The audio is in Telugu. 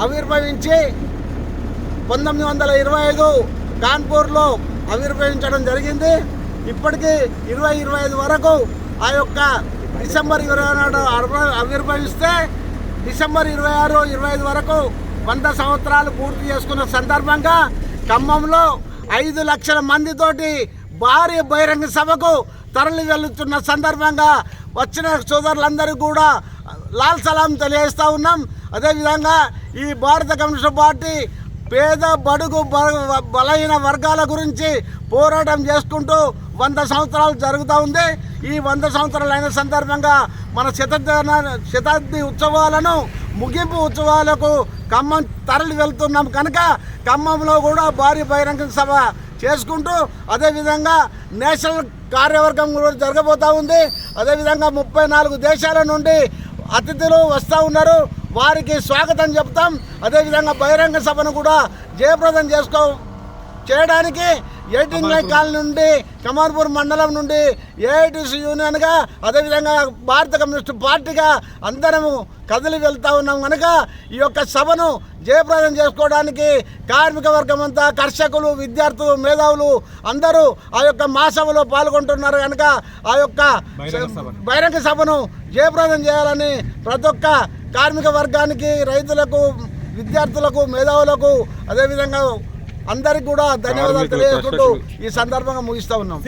ఆవిర్భవించి 1925 కాన్పూర్లో ఆవిర్భవించడం జరిగింది. ఇప్పటికీ 2025 వరకు ఆ యొక్క డిసెంబర్ 24 ఆవిర్భవిస్తే డిసెంబర్ 26, 25 వరకు 100 సంవత్సరాలు పూర్తి చేసుకున్న సందర్భంగా ఖమ్మంలో 5 లక్షల మందితోటి భారీ బహిరంగ సభకు తరలి వెళ్తున్న సందర్భంగా వచ్చిన సోదరులందరికీ కూడా లాల్ సలాం తెలియజేస్తూ ఉన్నాం. అదేవిధంగా ఈ భారత కమ్యూనిస్ట్ పార్టీ పేద బడుగు బలహీన వర్గాల గురించి పోరాటం చేసుకుంటూ 100 సంవత్సరాలు జరుగుతూ ఉంది. ఈ 100 సంవత్సరాలు అయిన సందర్భంగా మన శతాబ్ది ఉత్సవాలను ముగింపు ఉత్సవాలకు ఖమ్మం తరలి వెళ్తున్నాం కనుక ఖమ్మంలో కూడా భారీ బహిరంగ సభ చేసుకుంటూ అదేవిధంగా నేషనల్ కార్యవర్గం కూడా జరగబోతూ ఉంది. అదేవిధంగా 34 దేశాల నుండి అతిథులు వస్తూ ఉన్నారు. వారికి స్వాగతం చెప్తాం. అదేవిధంగా బహిరంగ సభను కూడా జయప్రదం చేయడానికి 18 లైన్ కాలనీ నుండి కమార్పూర్ మండలం నుండి ఏఐటీసీ యూనియన్గా అదేవిధంగా భారత కమ్యూనిస్టు పార్టీగా అందరము కదిలి వెళ్తూ ఉన్నాం కనుక ఈ యొక్క సభను జయప్రదం చేసుకోవడానికి కార్మిక వర్గం అంతా, కర్షకులు, విద్యార్థులు, మేధావులు అందరూ ఆ యొక్క మహాసభలో పాల్గొంటున్నారు కనుక ఆ యొక్క బహిరంగ సభను జయప్రదం చేయాలని ప్రతి ఒక్క కార్మిక వర్గానికి, రైతులకు, విద్యార్థులకు, మేధావులకు అదేవిధంగా అందరికి కూడా ధన్యవాదాలు తెలియజేసుకుంటూ ఈ సందర్భంగా ముగిస్తూ ఉన్నాం.